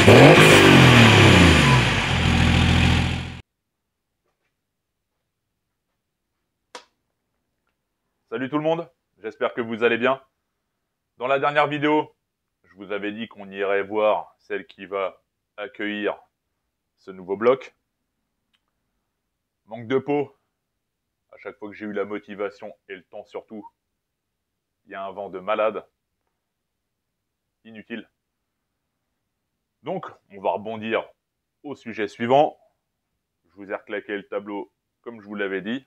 Salut tout le monde, j'espère que vous allez bien. Dans la dernière vidéo, je vous avais dit qu'on irait voir celle qui va accueillir ce nouveau bloc. Manque de peau, à chaque fois que j'ai eu la motivation et le temps surtout, il y a un vent de malade. Inutile. Donc, on va rebondir au sujet suivant. Je vous ai reclaqué le tableau comme je vous l'avais dit.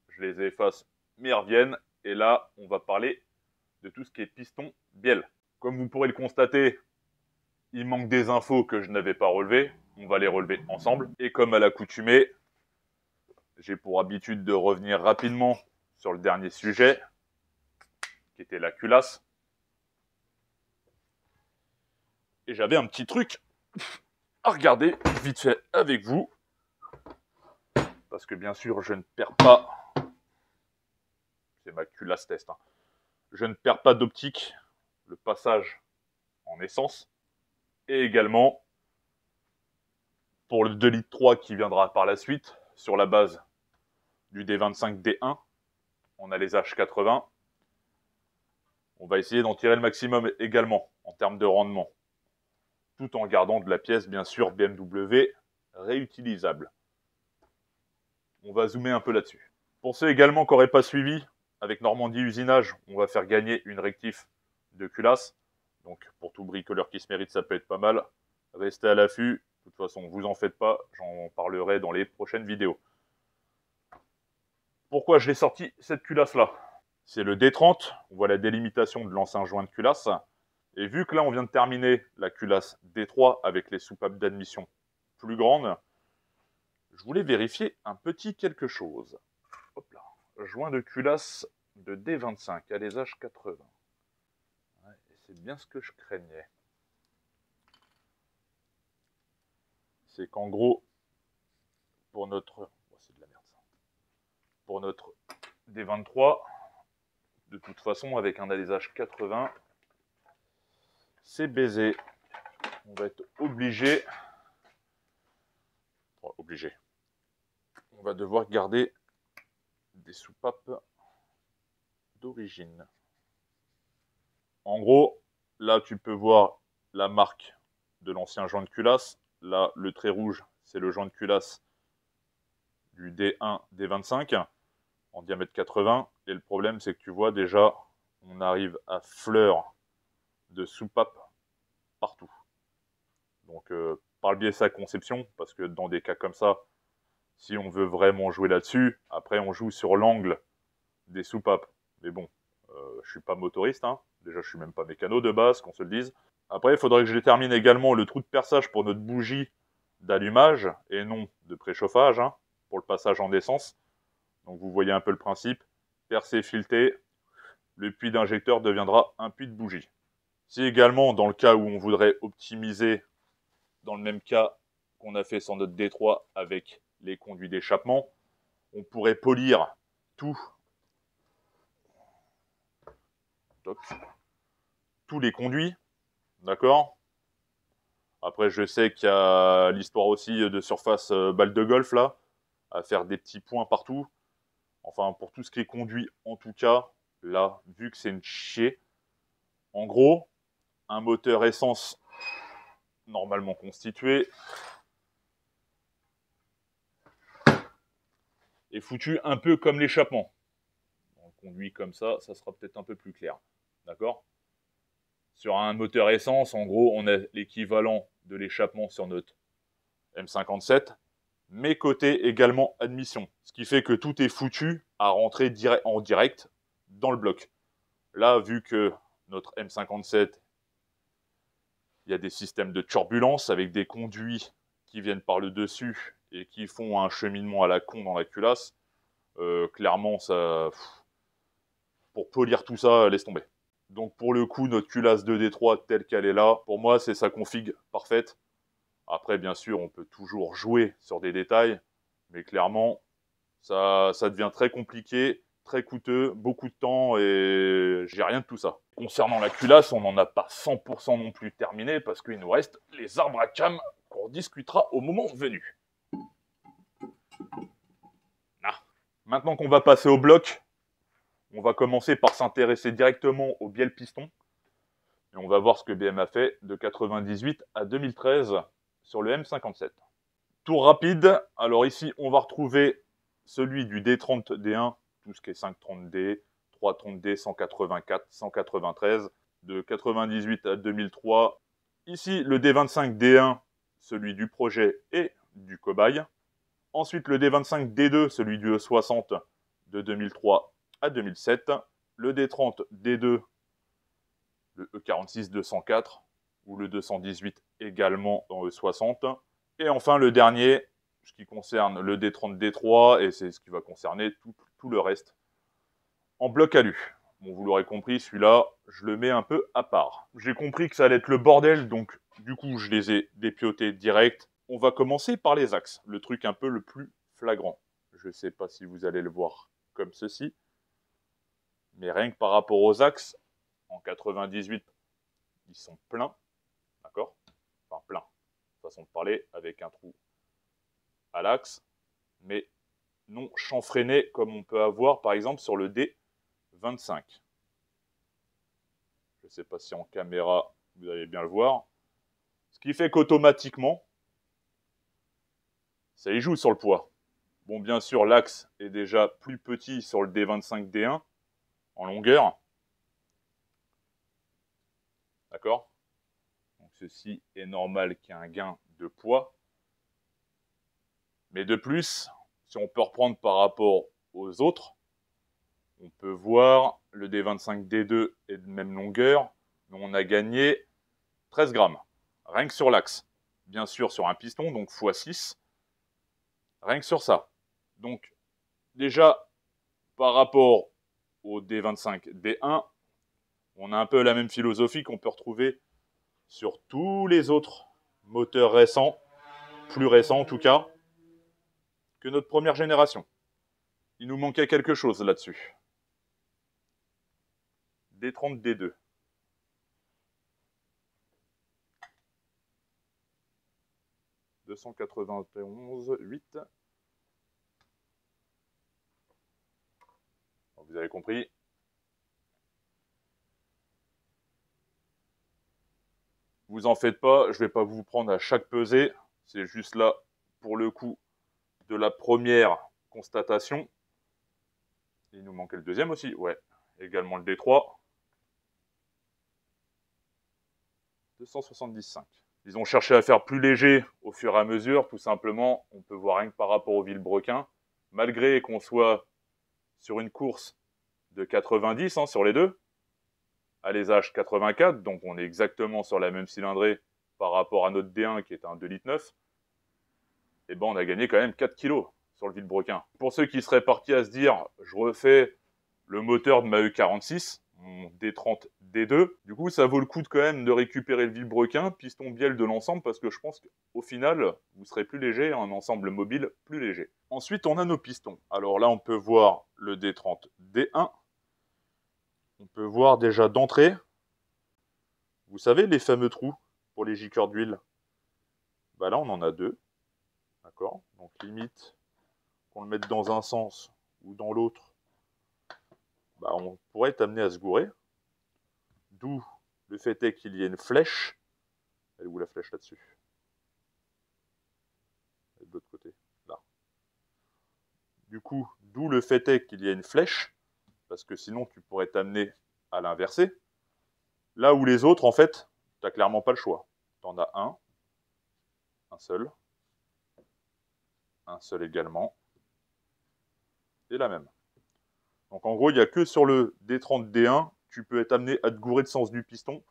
Je les efface, mais ils reviennent. Et là, on va parler de tout ce qui est piston bielle. Comme vous pourrez le constater, il manque des infos que je n'avais pas relevées. On va les relever ensemble. Et comme à l'accoutumée, j'ai pour habitude de revenir rapidement sur le dernier sujet, qui était la culasse. Et j'avais un petit truc à regarder vite fait avec vous. Parce que bien sûr, je ne perds pas... C'est ma culasse test. Hein. Je ne perds pas d'optique. Le passage en essence. Et également, pour le 2,3 litres qui viendra par la suite, sur la base du D25D1, on a les H80. On va essayer d'en tirer le maximum également, en termes de rendement. Tout en gardant de la pièce, bien sûr, BMW réutilisable. On va zoomer un peu là-dessus. Pour ceux également qui n'auraient pas suivi, avec Normandie Usinage, on va faire gagner une rectif de culasse. Donc, pour tout bricoleur qui se mérite, ça peut être pas mal. Restez à l'affût. De toute façon, vous en faites pas. J'en parlerai dans les prochaines vidéos. Pourquoi je l'ai sorti, cette culasse-là? C'est le D30. On voit la délimitation de l'ancien joint de culasse. Et vu que là, on vient de terminer la culasse D3 avec les soupapes d'admission plus grandes, je voulais vérifier un petit quelque chose. Hop là. Joint de culasse de D25 à les H80. Ouais, c'est bien ce que je craignais. C'est qu'en gros, pour notre... Oh, c'est de la merde ça. Pour notre D23, de toute façon, avec un alésage 80, c'est baisé. On va être obligé... Enfin, obligé. On va devoir garder des soupapes d'origine. En gros, là, tu peux voir la marque de l'ancien joint de culasse. Là, le trait rouge, c'est le joint de culasse du D1, D25, en diamètre 80. Et le problème, c'est que tu vois déjà, on arrive à fleur de soupape partout. Donc, par le biais de sa conception, parce que dans des cas comme ça, si on veut vraiment jouer là-dessus, après, on joue sur l'angle des soupapes. Mais bon, je suis pas motoriste, hein. Déjà, je suis même pas mécano de base, qu'on se le dise. Après, il faudrait que je détermine également le trou de perçage pour notre bougie d'allumage, et non de préchauffage, hein, pour le passage en essence. Donc, vous voyez un peu le principe. Percer, fileter, le puits d'injecteur deviendra un puits de bougie. Si également, dans le cas où on voudrait optimiser, dans le même cas qu'on a fait sur notre D3 avec les conduits d'échappement, on pourrait polir tout. Tous les conduits, d'accord? Après, je sais qu'il y a l'histoire aussi de surface balle de golf, là, à faire des petits points partout. Enfin, pour tout ce qui est conduit, en tout cas, là, vu que c'est une chier, en gros, un moteur essence normalement constitué est foutu un peu comme l'échappement. On conduit comme ça sera peut-être un peu plus clair, d'accord? Sur un moteur essence, en gros, on a l'équivalent de l'échappement sur notre M57, mais côté également admission. Ce qui fait que tout est foutu à rentrer en direct dans le bloc. Là, vu que notre M57, il y a des systèmes de turbulence avec des conduits qui viennent par le dessus et qui font un cheminement à la con dans la culasse, clairement, ça, pour polir tout ça, laisse tomber. Donc pour le coup, notre culasse 2D3 telle qu'elle est là, pour moi, c'est sa config parfaite. Après, bien sûr, on peut toujours jouer sur des détails, mais clairement, ça devient très compliqué, très coûteux, beaucoup de temps, et j'ai rien de tout ça. Concernant la culasse, on n'en a pas 100% non plus terminé, parce qu'il nous reste les arbres à cam qu'on discutera au moment venu. Ah. Maintenant qu'on va passer au bloc, on va commencer par s'intéresser directement au bielle piston. Et on va voir ce que BM a fait de 98 à 2013 sur le M57. Tour rapide. Alors ici, on va retrouver celui du D30D1, tout ce qui est 530D, 330D, 184, 193, de 98 à 2003. Ici, le D25D1, celui du projet et du cobaye. Ensuite, le D25D2, celui du E60, de 2003 à 2007. Le D30D2, le E46 204, ou le 218 également dans E60. Et enfin, le dernier, ce qui concerne le D30D3, et c'est ce qui va concerner tout le reste en bloc alu. Bon, vous l'aurez compris, celui-là, je le mets un peu à part. J'ai compris que ça allait être le bordel, donc du coup, je les ai dépiotés direct. On va commencer par les axes, le truc un peu le plus flagrant. Je ne sais pas si vous allez le voir comme ceci, mais rien que par rapport aux axes, en 98, ils sont pleins, d'accord? Enfin, pleins, façon de parler, avec un trou à l'axe, mais non chanfreiné comme on peut avoir par exemple sur le D25. Je ne sais pas si en caméra vous allez bien le voir. Ce qui fait qu'automatiquement, ça y joue sur le poids. Bon, bien sûr, l'axe est déjà plus petit sur le D25D1 en longueur. D'accord? Donc ceci est normal qu'il y ait un gain de poids. Mais de plus, si on peut reprendre par rapport aux autres, on peut voir le D25D2 est de même longueur, mais on a gagné 13 grammes, rien que sur l'axe. Bien sûr sur un piston, donc x6, rien que sur ça. Donc déjà, par rapport au D25D1, on a un peu la même philosophie qu'on peut retrouver sur tous les autres moteurs récents, plus récents en tout cas, que notre première génération. Il nous manquait quelque chose là-dessus. D30D2. « 291,8. Vous avez compris. Vous en faites pas, je ne vais pas vous prendre à chaque pesée. C'est juste là, pour le coup, de la première constatation. Il nous manquait le deuxième aussi, ouais. Également le D3. 275. Ils ont cherché à faire plus léger au fur et à mesure, tout simplement. On peut voir rien que par rapport au Villebrequin. Malgré qu'on soit sur une course de 90 sur les deux, alésage 84, donc on est exactement sur la même cylindrée par rapport à notre D1 qui est un 2,9 litres, et ben on a gagné quand même 4 kg sur le Villebrequin. Pour ceux qui seraient partis à se dire, je refais le moteur de ma E46, mon D30 D2, du coup ça vaut le coup de quand même de récupérer le Villebrequin, piston bielle de l'ensemble, parce que je pense qu'au final, vous serez plus léger, un ensemble mobile plus léger. Ensuite, on a nos pistons. Alors là, on peut voir le D30 D1, on peut voir déjà d'entrée, vous savez les fameux trous pour les giqueurs d'huile, bah là on en a deux, d'accord? Donc limite qu'on le mette dans un sens ou dans l'autre, bah on pourrait être amené à se gourer. D'où le fait est qu'il y ait une flèche. Elle est où la flèche là-dessus? Elle est de l'autre côté, là. Du coup, d'où le fait est qu'il y ait une flèche, parce que sinon tu pourrais t'amener à l'inverser. Là où les autres, en fait, tu n'as clairement pas le choix. Tu en as un seul également, et la même. Donc en gros, il n'y a que sur le D30D1, tu peux être amené à te gourer de sens du piston,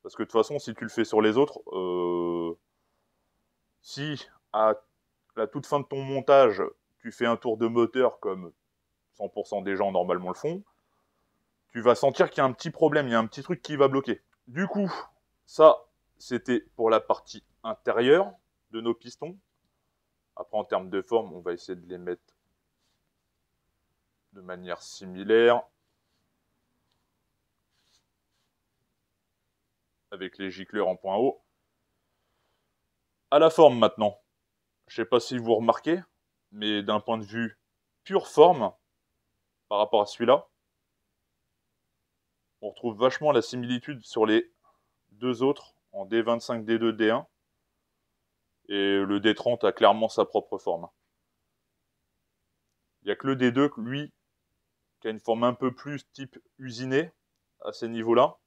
parce que de toute façon, si tu le fais sur les autres, si à la toute fin de ton montage, tu fais un tour de moteur comme 100% des gens normalement le font, tu vas sentir qu'il y a un petit problème, il y a un petit truc qui va bloquer. Du coup, ça, c'était pour la partie intérieure de nos pistons. Après, en termes de forme, on va essayer de les mettre de manière similaire. avec les gicleurs en point haut. À la forme maintenant. Je ne sais pas si vous remarquez, mais d'un point de vue pure forme, par rapport à celui-là, on retrouve vachement la similitude sur les deux autres, en D25, D2, D1. Et le D30 a clairement sa propre forme. Il n'y a que le D2, lui, qui a une forme un peu plus type usiné, à ces niveaux-là.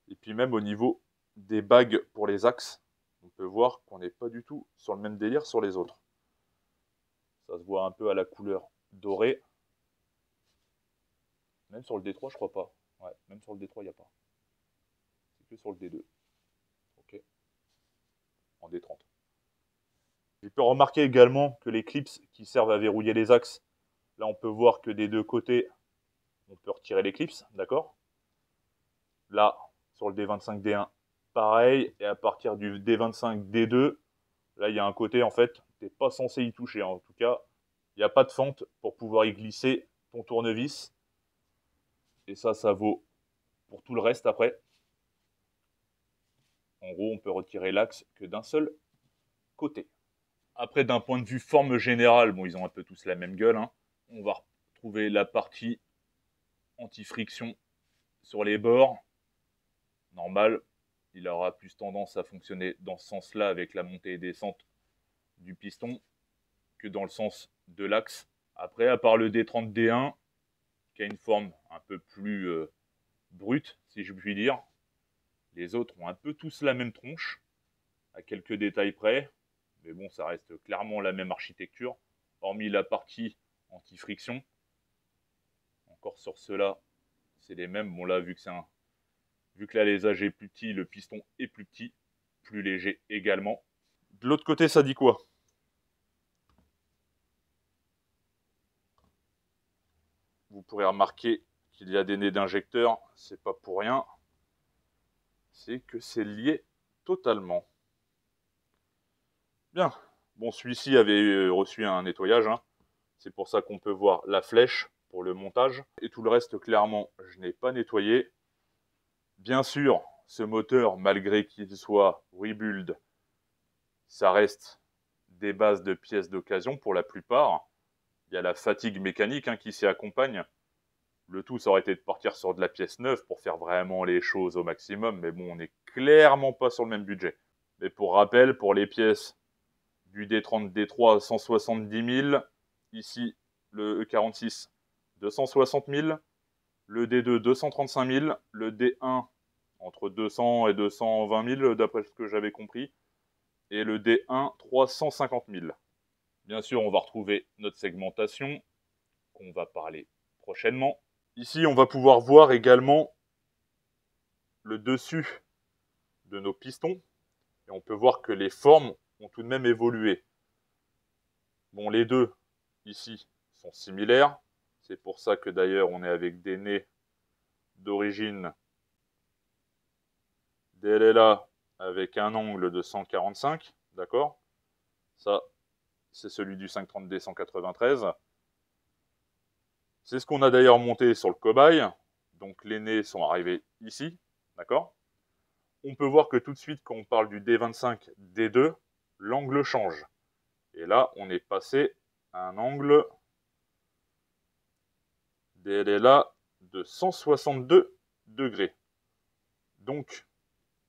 Et puis même au niveau des bagues pour les axes, on peut voir qu'on n'est pas du tout sur le même délire sur les autres. Ça se voit un peu à la couleur dorée. Même sur le D3, je crois pas. Ouais, même sur le D3, il n'y a pas. C'est que sur le D2. Ok. En D30. J'ai pu remarquer également que les clips qui servent à verrouiller les axes, là on peut voir que des deux côtés, on peut retirer les clips, d'accord? Là, sur le D25, D1, pareil. Et à partir du D25, D2, là il y a un côté, en fait, tu n'es pas censé y toucher. En tout cas, il n'y a pas de fente pour pouvoir y glisser ton tournevis. Et ça vaut pour tout le reste après. En gros, on peut retirer l'axe que d'un seul côté. Après, d'un point de vue forme générale, bon, ils ont un peu tous la même gueule. Hein. On va retrouver la partie anti-friction sur les bords. Normal, il aura plus tendance à fonctionner dans ce sens-là avec la montée et descente du piston que dans le sens de l'axe. Après, à part le D30 D1, qui a une forme un peu plus brute, si je puis dire, les autres ont un peu tous la même tronche, à quelques détails près. Mais bon, ça reste clairement la même architecture, hormis la partie anti-friction. Encore sur ceux-là, c'est les mêmes. Bon là, vu que l'alésage est plus petit, le piston est plus petit, plus léger également. De l'autre côté, ça dit quoi? Vous pourrez remarquer qu'il y a des nez d'injecteurs, c'est pas pour rien. C'est que c'est lié totalement. Bien. Bon, celui-ci avait reçu un nettoyage. Hein. C'est pour ça qu'on peut voir la flèche pour le montage. Et tout le reste, clairement, je n'ai pas nettoyé. Bien sûr, ce moteur, malgré qu'il soit rebuild, ça reste des bases de pièces d'occasion pour la plupart. Il y a la fatigue mécanique hein, qui s'y accompagne. Le tout, ça aurait été de partir sur de la pièce neuve pour faire vraiment les choses au maximum. Mais bon, on n'est clairement pas sur le même budget. Mais pour rappel, pour les pièces du D30, D3 à 170 000, ici le E46 260 000, le D2 235 000, le D1 entre 200 et 220 000 d'après ce que j'avais compris, et le D1 350 000. Bien sûr, on va retrouver notre segmentation, qu'on va parler prochainement. Ici, on va pouvoir voir également le dessus de nos pistons, et on peut voir que les formes ont tout de même évolué. Bon, les deux, ici, sont similaires. C'est pour ça que d'ailleurs, on est avec des nez d'origine DLLA avec un angle de 145, d'accord? Ça, c'est celui du 530D 193. C'est ce qu'on a d'ailleurs monté sur le cobaye. Donc les nez sont arrivés ici, d'accord? On peut voir que tout de suite, quand on parle du D25, D2, l'angle change. Et là, on est passé à un angle DLLA de 162 degrés. Donc,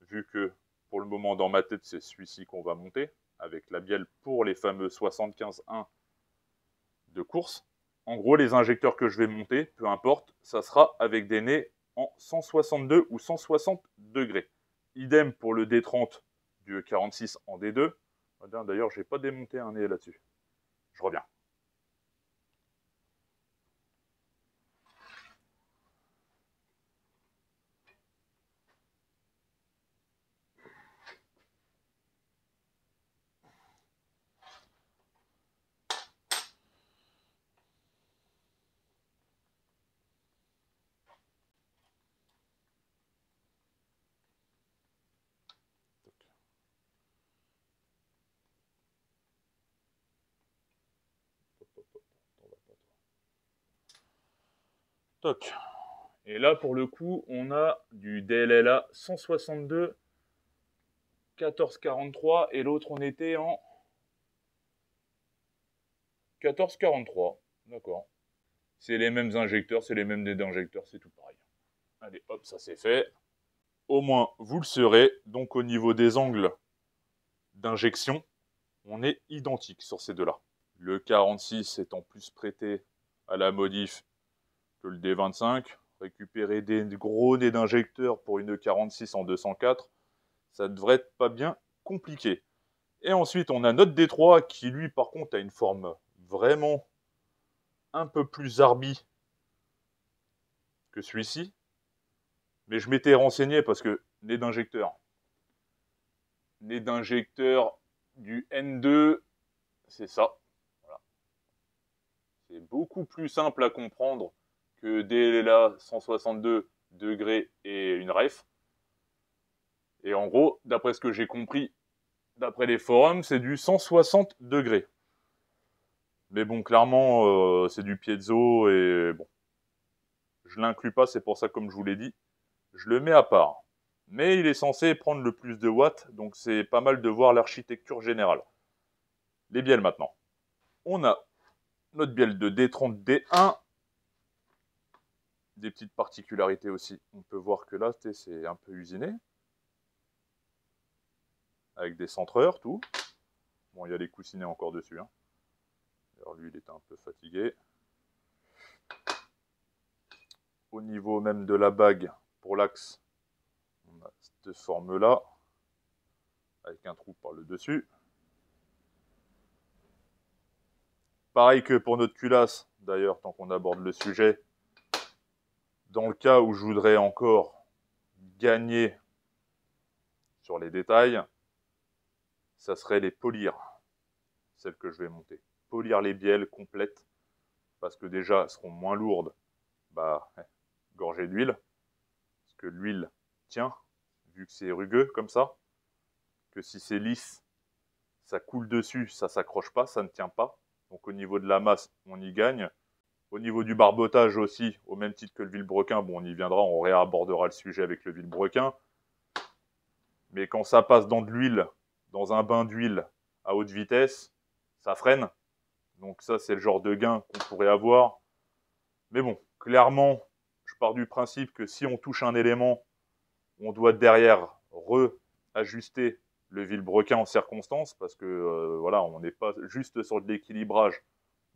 vu que pour le moment dans ma tête, c'est celui-ci qu'on va monter, avec la bielle pour les fameux 75-1 de course. En gros, les injecteurs que je vais monter, peu importe, ça sera avec des nez en 162 ou 160 degrés. Idem pour le D30 du E46 en D2. D'ailleurs, je n'ai pas démonté un nez là-dessus. Je reviens. Toc. Et là, pour le coup, on a du DLLA 162, 1443, et l'autre, on était en 1443. D'accord. C'est les mêmes injecteurs, c'est les mêmes dés d'injecteurs, c'est tout pareil. Allez, hop, ça c'est fait. Au moins, vous le saurez. Donc, au niveau des angles d'injection, on est identique sur ces deux-là. Le 46 étant plus prêté à la modif que le D25. Récupérer des gros nez d'injecteur pour une 46 en 204, ça devrait être pas bien compliqué. Et ensuite, on a notre D3 qui, lui, par contre, a une forme vraiment un peu plus arbi que celui-ci. Mais je m'étais renseigné parce que nez d'injecteur du N2, c'est ça. Voilà. C'est beaucoup plus simple à comprendre que DLLA 162 degrés et une ref. Et en gros, d'après ce que j'ai compris, d'après les forums, c'est du 160 degrés. Mais bon, clairement, c'est du piezo et bon. Je l'inclus pas, c'est pour ça, comme je vous l'ai dit, je le mets à part. Mais il est censé prendre le plus de watts, donc c'est pas mal de voir l'architecture générale. Les bielles maintenant. On a notre bielle de D30, D1. Des petites particularités aussi. On peut voir que là, c'est un peu usiné. Avec des centreurs, tout. Bon, il y a les coussinets encore dessus. Hein. Alors lui, il était un peu fatigué. Au niveau même de la bague, pour l'axe, on a cette forme-là. Avec un trou par le dessus. Pareil que pour notre culasse, d'ailleurs, tant qu'on aborde le sujet. Dans le cas où je voudrais encore gagner sur les détails, ça serait les polir, celles que je vais monter. Polir les bielles complètes, parce que déjà, elles seront moins lourdes, gorgées d'huile, parce que l'huile tient, vu que c'est rugueux comme ça, que si c'est lisse, ça coule dessus, ça s'accroche pas, ça ne tient pas. Donc au niveau de la masse, on y gagne. Au niveau du barbotage aussi, au même titre que le vilebrequin, bon, on y viendra, on réabordera le sujet avec le vilebrequin. Mais quand ça passe dans de l'huile, dans un bain d'huile à haute vitesse, ça freine. Donc ça, c'est le genre de gain qu'on pourrait avoir. Mais bon, clairement, je pars du principe que si on touche un élément, on doit derrière re-ajuster le vilebrequin en circonstance, parce que voilà, on n'est pas juste sur de l'équilibrage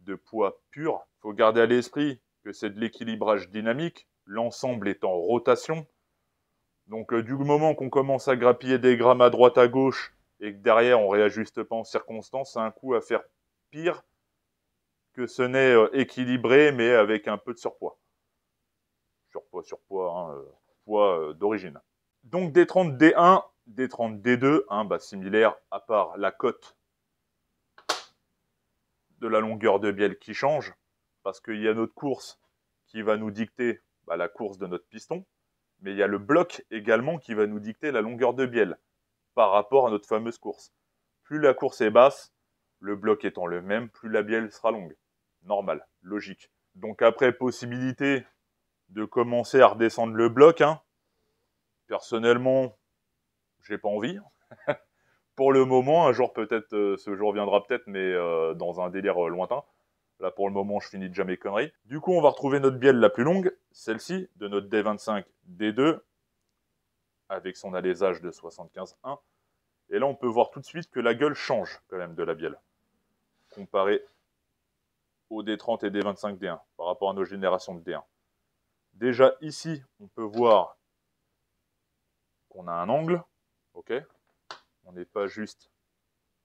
de poids pur. Il faut garder à l'esprit que c'est de l'équilibrage dynamique, l'ensemble est en rotation. Donc du moment qu'on commence à grappiller des grammes à droite à gauche et que derrière on réajuste pas en circonstance, c'est un coup à faire pire que ce n'est équilibré mais avec un peu de surpoids. Surpoids, hein, poids d'origine. Donc D30 D1, D30 D2, hein, similaire à part la cote de la longueur de bielle qui change, parce qu'il y a notre course qui va nous dicter la course de notre piston, mais il y a le bloc également qui va nous dicter la longueur de bielle par rapport à notre fameuse course. Plus la course est basse, le bloc étant le même, plus la bielle sera longue. Normal, logique. Donc après, possibilité de commencer à redescendre le bloc. Hein. Personnellement, j'ai pas envie. Pour le moment, un jour peut-être, ce jour viendra peut-être, mais dans un délire lointain. Là, pour le moment, je finis déjà mes conneries. Du coup, on va retrouver notre bielle la plus longue, celle-ci, de notre D25 D2, avec son alésage de 75,1. Et là, on peut voir tout de suite que la gueule change, quand même, de la bielle, comparé au D30 et D25 D1, par rapport à nos générations de D1. Déjà, ici, on peut voir qu'on a un angle, ok. On n'est pas juste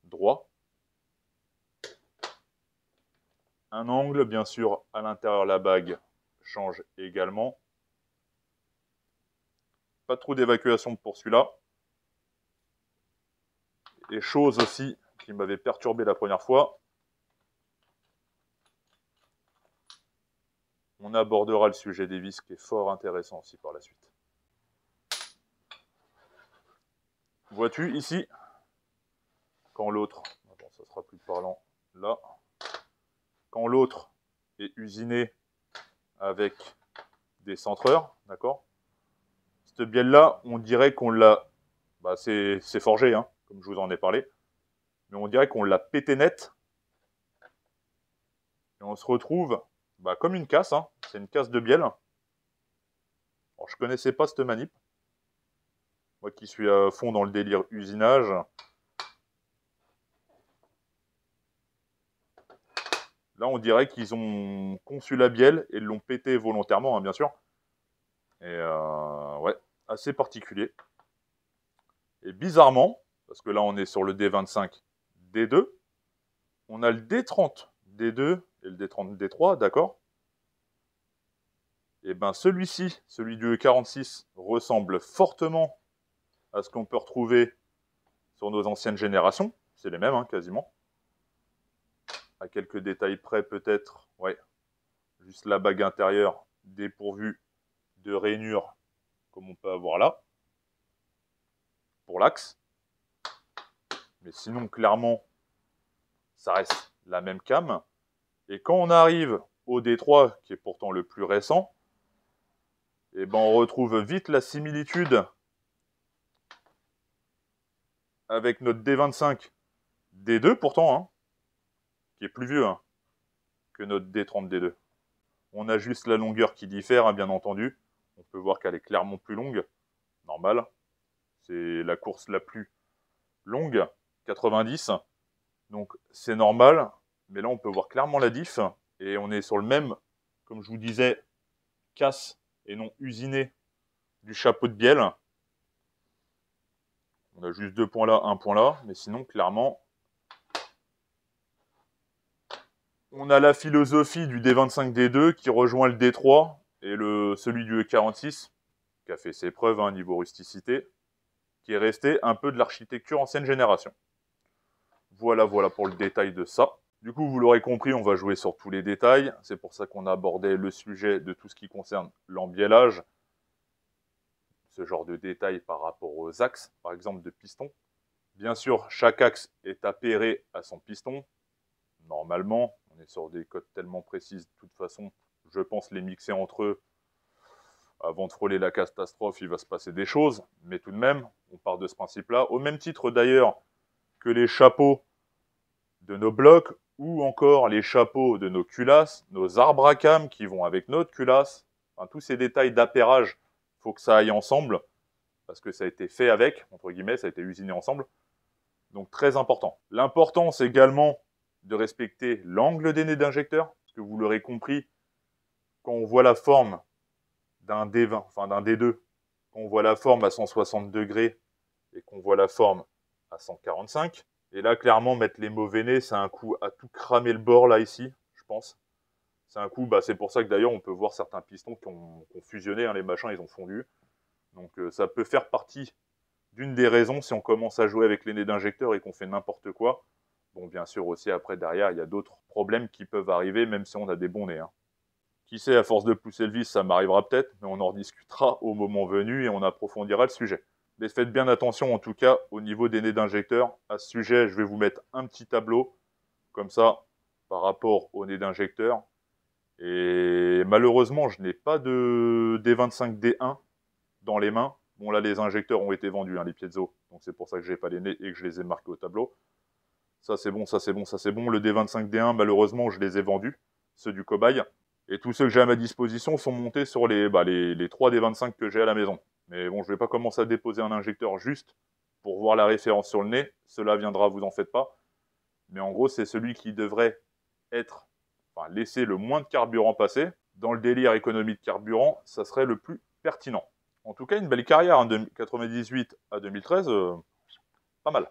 droit. Un angle, bien sûr, à l'intérieur, la bague change également. Pas trop d'évacuation pour celui-là. Et chose aussi qui m'avait perturbé la première fois, on abordera le sujet des vis qui est fort intéressant aussi par la suite. Vois-tu ici, quand l'autre, bon, ça sera plus parlant là, quand l'autre est usiné avec des centreurs, d'accord. Cette bielle-là, on dirait qu'on l'a... Bah, c'est forgé, hein, comme je vous en ai parlé. Mais on dirait qu'on l'a pété net. Et on se retrouve bah, comme une casse, hein. C'est une casse de bielle. Alors, je connaissais pas cette manip. Moi qui suis à fond dans le délire usinage. Là, on dirait qu'ils ont conçu la bielle et l'ont pété volontairement, hein, bien sûr. Et ouais, assez particulier. Et bizarrement, parce que là, on est sur le D25 D2, on a le D30 D2 et le D30 D3, d'accord. Et ben celui-ci, celui du E46, ressemble fortement à ce qu'on peut retrouver sur nos anciennes générations. C'est les mêmes, hein, quasiment. À quelques détails près, peut-être. Ouais. Juste la bague intérieure dépourvue de rainures, comme on peut avoir là, pour l'axe. Mais sinon, clairement, ça reste la même cam. Et quand on arrive au D3, qui est pourtant le plus récent, et ben on retrouve vite la similitude avec notre D25 D2 pourtant, hein, qui est plus vieux hein, que notre D30 D2. On a juste la longueur qui diffère, hein, bien entendu. On peut voir qu'elle est clairement plus longue, normal. C'est la course la plus longue, 90. Donc c'est normal, mais là on peut voir clairement la diff. Et on est sur le même, comme je vous disais, casse et non usiné du chapeau de bielle. On a juste 2 points là, 1 point là, mais sinon, clairement, on a la philosophie du D25-D2 qui rejoint le D3 et celui du E46, qui a fait ses preuves hein, niveau rusticité, qui est resté un peu de l'architecture ancienne génération. Voilà, voilà pour le détail de ça. Du coup, vous l'aurez compris, on va jouer sur tous les détails. C'est pour ça qu'on a abordé le sujet de tout ce qui concerne l'embiellage, ce genre de détails par rapport aux axes, par exemple, de piston. Bien sûr, chaque axe est appairé à son piston. Normalement, on est sur des codes tellement précises. De toute façon, je pense les mixer entre eux. Avant de frôler la catastrophe, il va se passer des choses. Mais tout de même, on part de ce principe-là. Au même titre d'ailleurs que les chapeaux de nos blocs ou encore les chapeaux de nos culasses, nos arbres à cam qui vont avec notre culasse. Enfin, tous ces détails d'appairage, il faut que ça aille ensemble. Parce que ça a été fait avec, entre guillemets, ça a été usiné ensemble. Donc très important. L'important, c'est également de respecter l'angle des nez d'injecteur. Parce que vous l'aurez compris, quand on voit la forme d'un D20, enfin d'un D2, quand on voit la forme à 160 degrés et qu'on voit la forme à 145, et là, clairement, mettre les mauvais nez, c'est un coup à tout cramer le bord, là, ici, je pense. C'est un coup, bah, c'est pour ça que d'ailleurs, on peut voir certains pistons qui ont fusionné, hein, les machins, ils ont fondu. Donc ça peut faire partie d'une des raisons si on commence à jouer avec les nez d'injecteur et qu'on fait n'importe quoi. Bon, bien sûr aussi, après, derrière, il y a d'autres problèmes qui peuvent arriver, même si on a des bons nez. Hein. Qui sait, à force de pousser le vis, ça m'arrivera peut-être, mais on en rediscutera au moment venu et on approfondira le sujet. Mais faites bien attention, en tout cas, au niveau des nez d'injecteur. À ce sujet, je vais vous mettre un petit tableau, comme ça, par rapport aux nez d'injecteur. Et malheureusement, je n'ai pas de D25D1 dans les mains. Bon, là, les injecteurs ont été vendus, hein, les piezo. Donc, c'est pour ça que j'ai pas les nez et que je les ai marqués au tableau. Ça, c'est bon, ça, c'est bon, ça, c'est bon. Le D25D1, malheureusement, je les ai vendus. Ceux du cobaye. Et tous ceux que j'ai à ma disposition sont montés sur les 3 D25 que j'ai à la maison. Mais bon, je vais pas commencer à déposer un injecteur juste pour voir la référence sur le nez. Cela viendra, vous en faites pas. Mais en gros, c'est celui qui devrait être, enfin, laisser le moins de carburant passer. Dans le délire économie de carburant, ça serait le plus pertinent. En tout cas, une belle carrière, hein, de 98 à 2013, pas mal.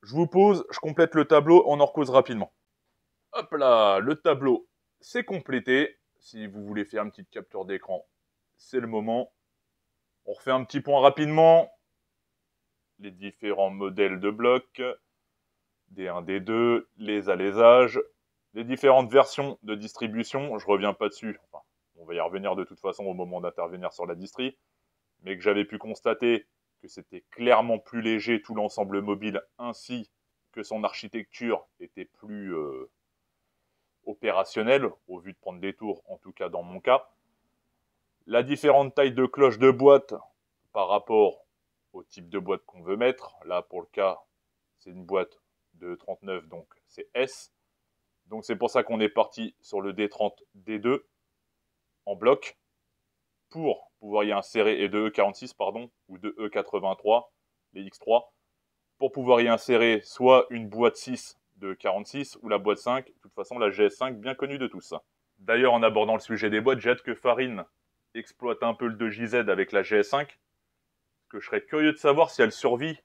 Je vous pose, je complète le tableau, on en recose rapidement. Hop là, le tableau, c'est complété. Si vous voulez faire une petite capture d'écran, c'est le moment. On refait un petit point rapidement. Les différents modèles de blocs, D1, D2, les alaisages, les différentes versions de distribution. Je reviens pas dessus. Enfin, on va y revenir de toute façon au moment d'intervenir sur la distri. Mais que j'avais pu constater que c'était clairement plus léger tout l'ensemble mobile, ainsi que son architecture était plus opérationnelle, au vu de prendre des tours, en tout cas dans mon cas. La différente taille de cloche de boîte par rapport au type de boîte qu'on veut mettre. Là, pour le cas, c'est une boîte de 39, donc c'est S. Donc c'est pour ça qu'on est parti sur le D30, D2 en bloc pour pouvoir y insérer, et de E46, pardon, ou de E83, les X3, pour pouvoir y insérer soit une boîte 6 de 46 ou la boîte 5, de toute façon la GS5 bien connue de tous. D'ailleurs, en abordant le sujet des boîtes, j'ai hâte que Farine exploite un peu le 2JZ avec la GS5, que je serais curieux de savoir si elle survit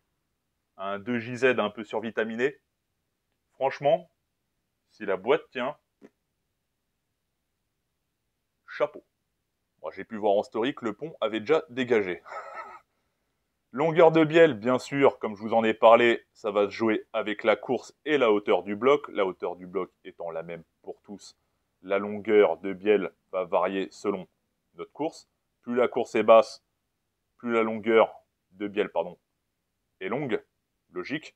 à un 2JZ un peu survitaminé. Franchement, si la boîte tient, chapeau. Moi, j'ai pu voir en story que le pont avait déjà dégagé. Longueur de bielle, bien sûr, comme je vous en ai parlé, ça va se jouer avec la course et la hauteur du bloc. La hauteur du bloc étant la même pour tous. La longueur de bielle va varier selon notre course. Plus la course est basse, plus la longueur de bielle est longue. Logique.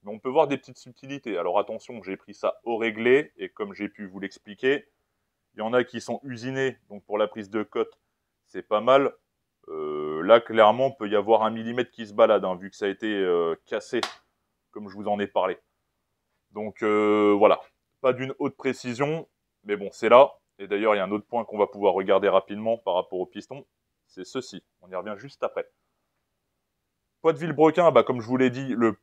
Mais on peut voir des petites subtilités. Alors attention, j'ai pris ça au réglé, et comme j'ai pu vous l'expliquer, il y en a qui sont usinés, donc pour la prise de cote, c'est pas mal. Là, clairement, peut y avoir 1 millimètre qui se balade, hein, vu que ça a été cassé, comme je vous en ai parlé. Donc voilà, pas d'une haute précision, mais bon, c'est là. Et d'ailleurs, il y a un autre point qu'on va pouvoir regarder rapidement par rapport au piston, c'est ceci. On y revient juste après. Poids de vilebrequin, bah, comme je vous l'ai dit, le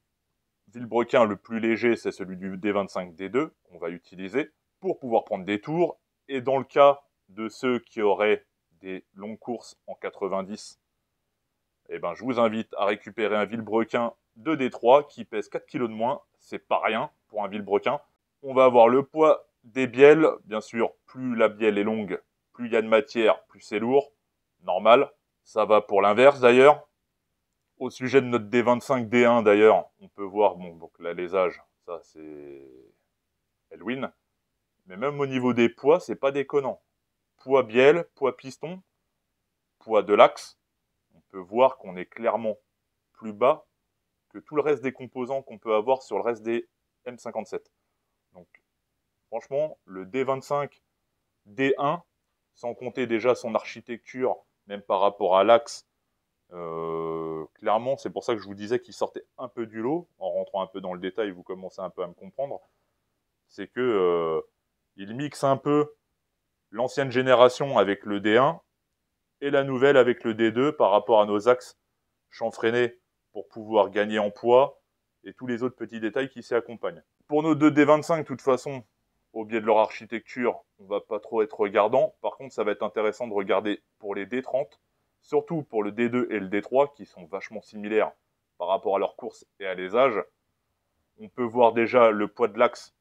vilebrequin le plus léger, c'est celui du D25-D2 qu'on va utiliser pour pouvoir prendre des tours. Et dans le cas de ceux qui auraient des longues courses en 90, eh ben, je vous invite à récupérer un vilebrequin de D3 qui pèse 4 kg de moins. C'est pas rien pour un vilebrequin. On va avoir le poids des bielles. Bien sûr, plus la bielle est longue, plus il y a de matière, plus c'est lourd. Normal. Ça va pour l'inverse d'ailleurs. Au sujet de notre D25, D1 d'ailleurs, on peut voir, bon, donc l'alésage, ça c'est Elwin. Mais même au niveau des poids, c'est pas déconnant. Poids bielle, poids piston, poids de l'axe. On peut voir qu'on est clairement plus bas que tout le reste des composants qu'on peut avoir sur le reste des M57. Donc, franchement, le D25, D1, sans compter déjà son architecture, même par rapport à l'axe, clairement, c'est pour ça que je vous disais qu'il sortait un peu du lot. En rentrant un peu dans le détail, vous commencez un peu à me comprendre. C'est que il mixe un peu l'ancienne génération avec le D1 et la nouvelle avec le D2 par rapport à nos axes chanfreinés pour pouvoir gagner en poids et tous les autres petits détails qui s'y accompagnent. Pour nos deux D25, de toute façon, au biais de leur architecture, on va pas trop être regardant. Par contre, ça va être intéressant de regarder pour les D30, surtout pour le D2 et le D3, qui sont vachement similaires par rapport à leur course et à les âges. On peut voir déjà le poids de l'axe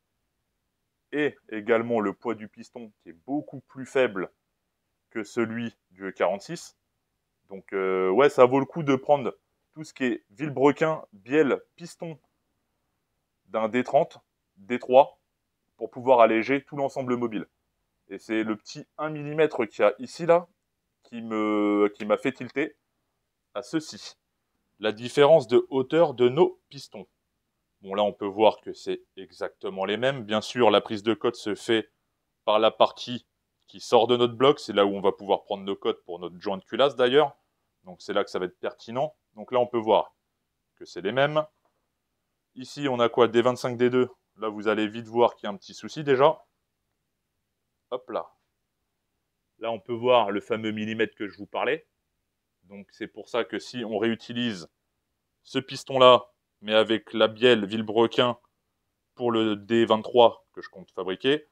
et également le poids du piston, qui est beaucoup plus faible que celui du E46. Donc ouais, ça vaut le coup de prendre tout ce qui est vilebrequin, bielle, piston d'un D30, D3, pour pouvoir alléger tout l'ensemble mobile. Et c'est le petit 1 mm qu'il y a ici, là, qui m'a fait tilter à ceci. La différence de hauteur de nos pistons. Bon, là, on peut voir que c'est exactement les mêmes. Bien sûr, la prise de cote se fait par la partie qui sort de notre bloc. C'est là où on va pouvoir prendre nos cotes pour notre joint de culasse, d'ailleurs. Donc, c'est là que ça va être pertinent. Donc là, on peut voir que c'est les mêmes. Ici, on a quoi? D25, D2. Là, vous allez vite voir qu'il y a un petit souci, déjà. Hop là. Là, on peut voir le fameux millimètre que je vous parlais. Donc, c'est pour ça que si on réutilise ce piston-là, mais avec la bielle Vilebrequin pour le D23 que je compte fabriquer,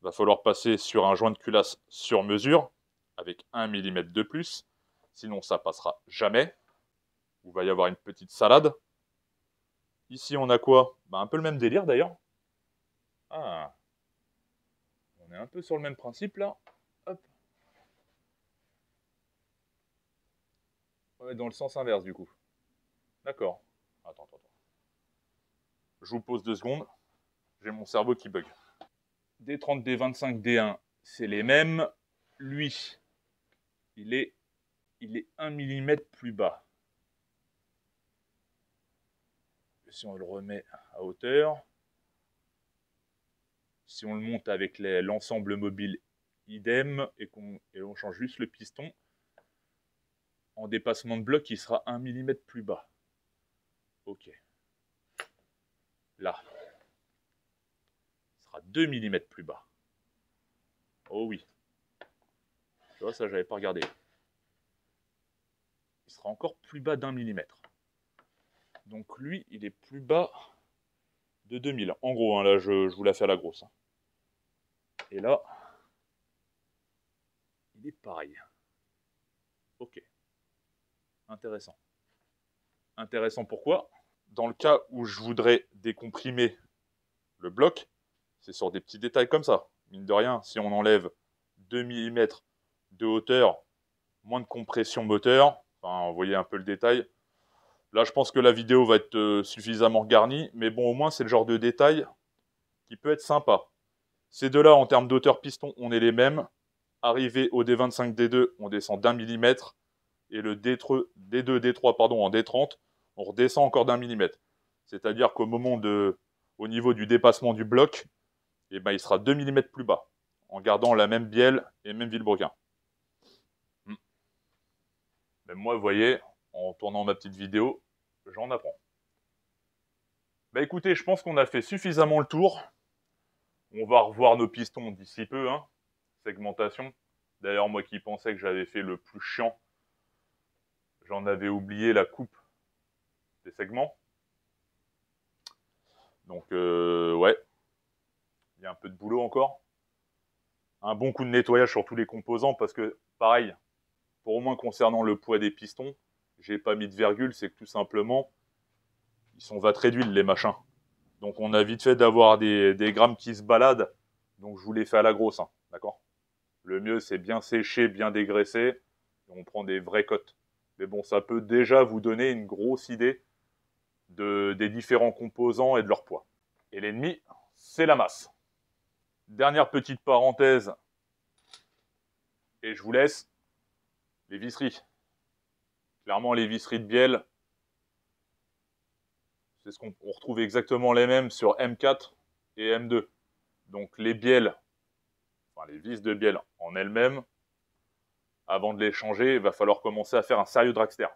il va falloir passer sur un joint de culasse sur mesure, avec 1 mm de plus. Sinon, ça passera jamais. Il va y avoir une petite salade. Ici, on a quoi? Un peu le même délire, d'ailleurs. Ah, on est un peu sur le même principe, là. Hop. On est dans le sens inverse, du coup. D'accord. Attends. Je vous pose 2 secondes. J'ai mon cerveau qui bug. D30, D25, D1, c'est les mêmes. Lui, il est 1 mm plus bas. Si on le remet à hauteur, si on le monte avec l'ensemble mobile idem et on change juste le piston, En dépassement de bloc, il sera 1 mm plus bas. Ok. Là. Il sera 2 mm plus bas. Oh oui. Tu vois, ça, j'avais pas regardé. Il sera encore plus bas d'1 mm. Donc lui, il est plus bas de 2000. En gros, hein, là, je vous la fais à la grosse. Et là, il est pareil. Ok. Intéressant. Intéressant pourquoi? Dans le cas où je voudrais décomprimer le bloc, c'est sur des petits détails comme ça. Mine de rien, si on enlève 2 mm de hauteur, moins de compression moteur, enfin, vous voyez un peu le détail. Là, je pense que la vidéo va être suffisamment garnie, mais bon, au moins, c'est le genre de détail qui peut être sympa. Ces deux-là, en termes d'auteur piston, on est les mêmes. Arrivé au D25, D2, on descend d'1 mm. Et le D2, D3, pardon, en D30, on redescend encore d'1 mm. C'est-à-dire qu'au moment au niveau du dépassement du bloc, eh ben, il sera 2 mm plus bas, en gardant la même bielle et même vilebrequin. Même moi, vous voyez, en tournant ma petite vidéo, j'en apprends. Bah écoutez, je pense qu'on a fait suffisamment le tour. On va revoir nos pistons d'ici peu, hein. Segmentation. D'ailleurs, moi qui pensais que j'avais fait le plus chiant, j'en avais oublié la coupe des segments. Donc, ouais, il y a un peu de boulot encore. Un bon coup de nettoyage sur tous les composants parce que, pareil, pour au moins concernant le poids des pistons, j'ai pas mis de virgule, c'est que tout simplement, ils sont vat d'huile les machins. Donc on a vite fait d'avoir des grammes qui se baladent, donc je vous les fais à la grosse, hein, d'accord? Le mieux c'est bien séché, bien dégraissé, et on prend des vraies cotes. Mais bon, ça peut déjà vous donner une grosse idée des différents composants et de leur poids. Et l'ennemi, c'est la masse. Dernière petite parenthèse, et je vous laisse, les visseries. Clairement, les visseries de bielle, c'est ce qu'on retrouve exactement les mêmes sur M4 et M2. Donc les bielles, enfin les vis de bielle en elles-mêmes, avant de les changer, il va falloir commencer à faire un sérieux dragster.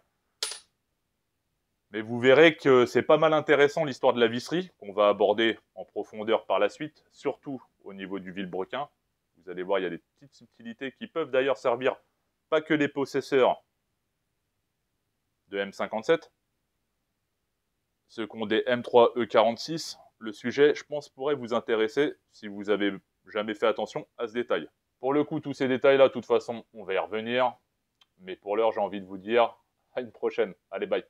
Mais vous verrez que c'est pas mal intéressant l'histoire de la visserie, qu'on va aborder en profondeur par la suite, surtout au niveau du vilebrequin. Vous allez voir, il y a des petites subtilités qui peuvent d'ailleurs servir pas que les possesseurs de M57, ceux qui ont des M3E46. Le sujet, je pense, pourrait vous intéresser si vous avez jamais fait attention à ce détail. Pour le coup, tous ces détails-là, de toute façon, on va y revenir. Mais pour l'heure, j'ai envie de vous dire à une prochaine. Allez, bye.